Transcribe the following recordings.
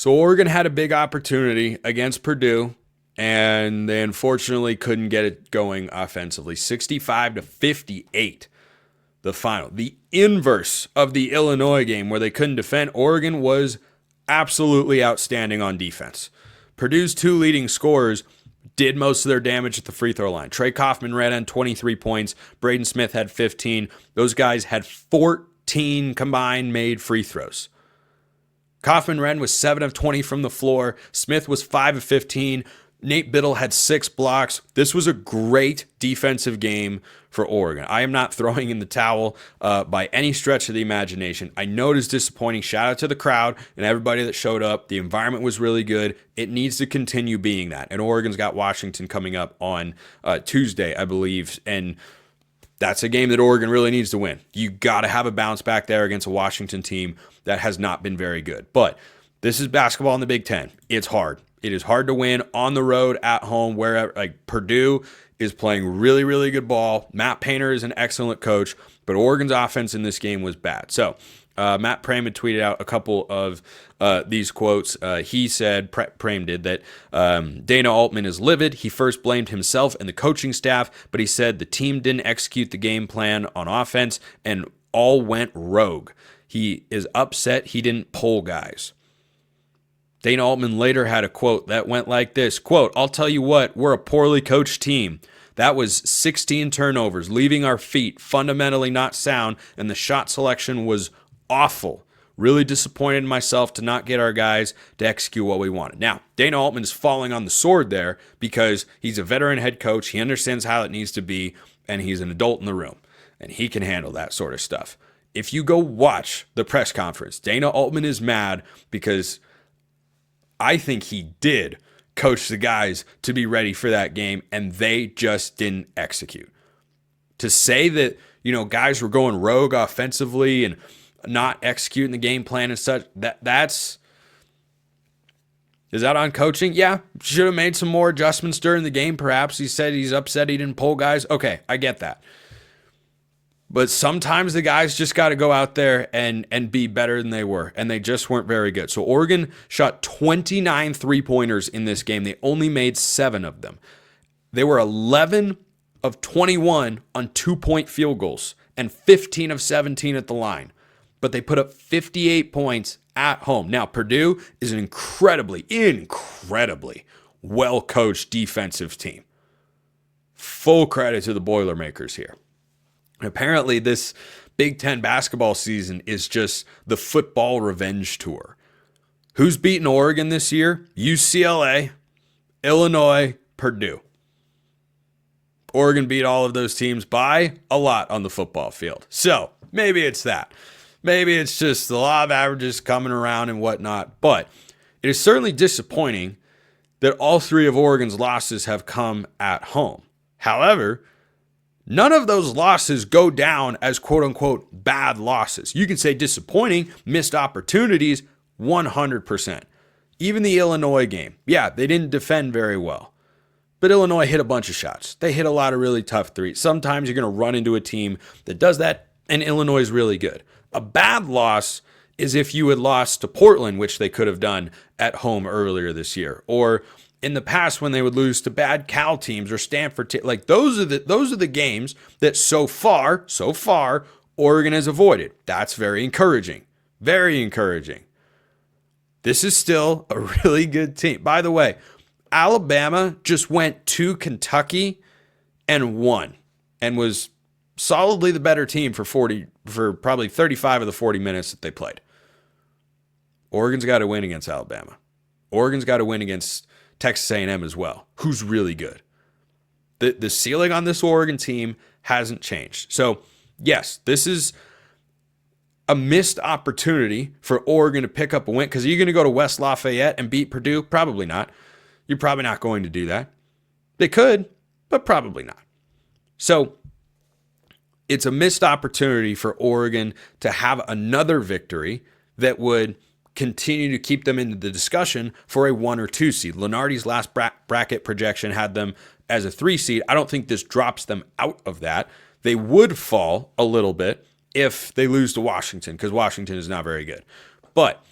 So Oregon had a big opportunity against Purdue, and they unfortunately couldn't get it going offensively. 65-58, the final. The inverse of the Illinois game where they couldn't defend. Oregon was absolutely outstanding on defense. Purdue's two leading scorers did most of their damage at the free throw line. Trey Kaufman ran in 23 points. Braden Smith had 15. Those guys had 14 combined made free throws. Kaufman Wren was 7 of 20 from the floor. Smith was 5 of 15. Nate Biddle had 6 blocks. This was a great defensive game for Oregon. I am not throwing in the towel by any stretch of the imagination. I know it is disappointing. Shout out to the crowd and everybody that showed up. The environment was really good. It needs to continue being that. And Oregon's got Washington coming up on Tuesday, I believe. And that's a game that Oregon really needs to win. You got to have a bounce back there against a Washington team that has not been very good. But this is basketball in the Big Ten. It's hard. It is hard to win on the road, at home, wherever. Like Purdue is playing really, really good ball. Matt Painter is an excellent coach, but Oregon's offense in this game was bad. So Matt Prame had tweeted out a couple of these quotes. He said, Prame did, that Dana Altman is livid. He first blamed himself and the coaching staff, but he said the team didn't execute the game plan on offense and all went rogue. He is upset he didn't pull guys. Dana Altman later had a quote that went like this, quote, "I'll tell you what, we're a poorly coached team. That was 16 turnovers, leaving our feet fundamentally not sound, and the shot selection was awful. Really disappointed in myself to not get our guys to execute what we wanted." Now, Dana Altman's falling on the sword there because he's a veteran head coach. He understands how it needs to be, and he's an adult in the room, and he can handle that sort of stuff. If you go watch the press conference, Dana Altman is mad because I think he did coach the guys to be ready for that game, and they just didn't execute. To say that, guys were going rogue offensively and not executing the game plan and such, is that on coaching? Yeah, should have made some more adjustments during the game, perhaps. He said he's upset he didn't pull guys. Okay, I get that. But sometimes the guys just got to go out there and be better than they were, and they just weren't very good. So Oregon shot 29 three-pointers in this game. They only made 7 of them. They were 11 of 21 on 2-point field goals and 15 of 17 at the line. But they put up 58 points at home. Now, Purdue is an incredibly well-coached defensive team. Full credit to the Boilermakers here. Apparently, this Big Ten basketball season is just the football revenge tour. Who's beaten Oregon this year? UCLA, Illinois, Purdue. Oregon beat all of those teams by a lot on the football field. So maybe it's that. Maybe it's just the law of averages coming around and whatnot. But it is certainly disappointing that all 3 of Oregon's losses have come at home. However, none of those losses go down as quote-unquote bad losses. You can say disappointing, missed opportunities, 100%. Even the Illinois game, yeah, they didn't defend very well. But Illinois hit a bunch of shots. They hit a lot of really tough threes. Sometimes you're going to run into a team that does that, and Illinois is really good. A bad loss is if you had lost to Portland, which they could have done at home earlier this year, or in the past when they would lose to bad Cal teams or Stanford, like those are the games that so far Oregon has avoided. That's very encouraging. Very encouraging. This is still a really good team. By the way, Alabama just went to Kentucky and won and was solidly the better team for probably 35 of the 40 minutes that they played. Oregon's got to win against Alabama. Oregon's got to win against Texas A&M as well, who's really good. The ceiling on this Oregon team hasn't changed. So, yes, this is a missed opportunity for Oregon to pick up a win, because are you going to go to West Lafayette and beat Purdue? Probably not. You're probably not going to do that. They could, but probably not. So, it's a missed opportunity for Oregon to have another victory that would continue to keep them into the discussion for a 1 or 2 seed. Lenardi's last bracket projection had them as a 3 seed. I don't think this drops them out of that. They would fall a little bit if they lose to Washington, because Washington is not very good. But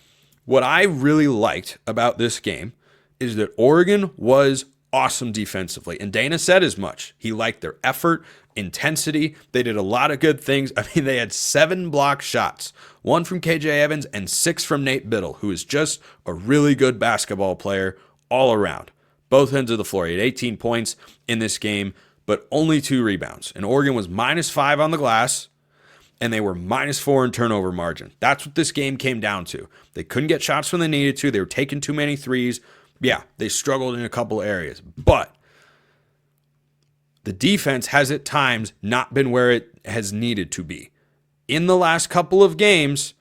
What I really liked about this game is that Oregon was awesome defensively. And Dana said as much. He liked their effort, intensity. They did a lot of good things. I mean, they had 7 block shots, 1 from KJ Evans and 6 from Nate Biddle, who is just a really good basketball player all around. Both ends of the floor. He had 18 points in this game, but only 2 rebounds. And Oregon was -5 on the glass, and they were -4 in turnover margin. That's what this game came down to. They couldn't get shots when they needed to. They were taking too many threes. Yeah, they struggled in a couple areas, but the defense has at times not been where it has needed to be. In the last couple of games,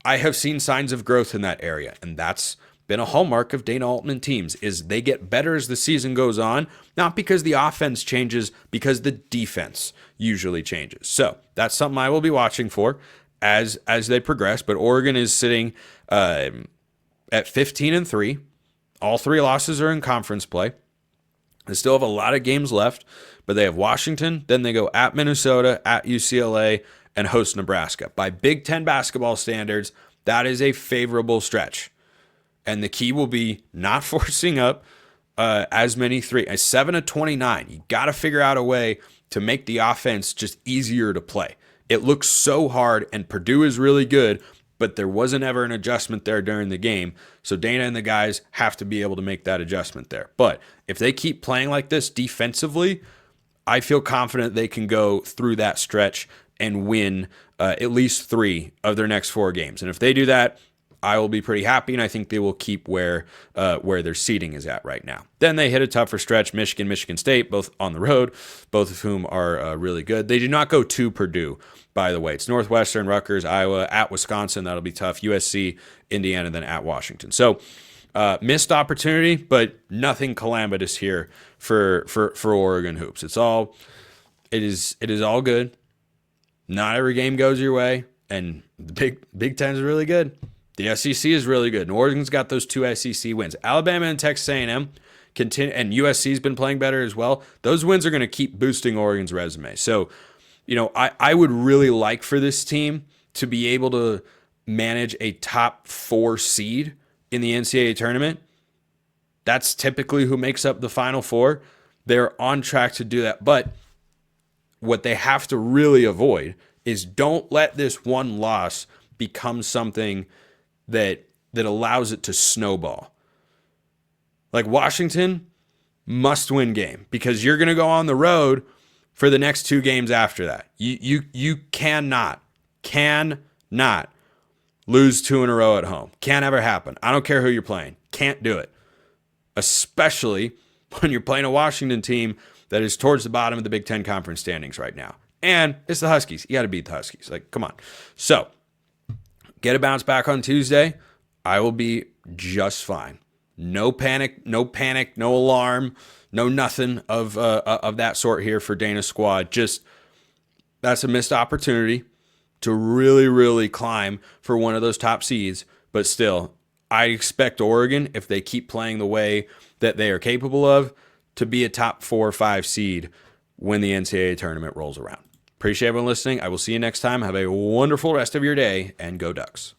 I have seen signs of growth in that area, and that's been a hallmark of Dana Altman teams, is they get better as the season goes on, not because the offense changes, because the defense usually changes. So that's something I will be watching for as they progress, but Oregon is sitting at 15-3. All 3 losses are in conference play. They still have a lot of games left, but they have Washington, then they go at Minnesota, at UCLA, and host Nebraska. By Big Ten basketball standards, that is a favorable stretch. And the key will be not forcing up as many 3. 7-29. You got to figure out a way to make the offense just easier to play. It looks so hard, and Purdue is really good, but there wasn't ever an adjustment there during the game. So Dana and the guys have to be able to make that adjustment there. But if they keep playing like this defensively, I feel confident they can go through that stretch and win at least 3 of their next 4 games. And if they do that, I will be pretty happy, and I think they will keep where their seeding is at right now. Then they hit a tougher stretch, Michigan, Michigan State, both on the road, both of whom are really good. They do not go to Purdue, by the way. It's Northwestern, Rutgers, Iowa, at Wisconsin. That'll be tough. USC, Indiana, then at Washington. So missed opportunity, but nothing calamitous here for Oregon hoops. It is all good. Not every game goes your way, and the Big Ten is really good. The SEC is really good, and Oregon's got those 2 SEC wins. Alabama and Texas A&M continue, and USC's been playing better as well. Those wins are going to keep boosting Oregon's resume. So, I would really like for this team to be able to manage a top 4 seed in the NCAA tournament. That's typically who makes up the Final Four. They're on track to do that, but what they have to really avoid is don't let this one loss become something that allows it to snowball. Like Washington, must-win game, because you're going to go on the road for the next 2 games after that. You cannot lose 2 in a row at home. Can't ever happen. I don't care who you're playing. Can't do it. Especially when you're playing a Washington team that is towards the bottom of the Big Ten conference standings right now. And it's the Huskies. You got to beat the Huskies. Like, come on. So, get a bounce back on Tuesday. I will be just fine. No panic, no alarm, no nothing of that sort here for Dana's squad. Just, that's a missed opportunity to really, really climb for one of those top seeds. But still, I expect Oregon, if they keep playing the way that they are capable of, to be a top 4 or 5 seed when the NCAA tournament rolls around. Appreciate everyone listening. I will see you next time. Have a wonderful rest of your day, and go Ducks.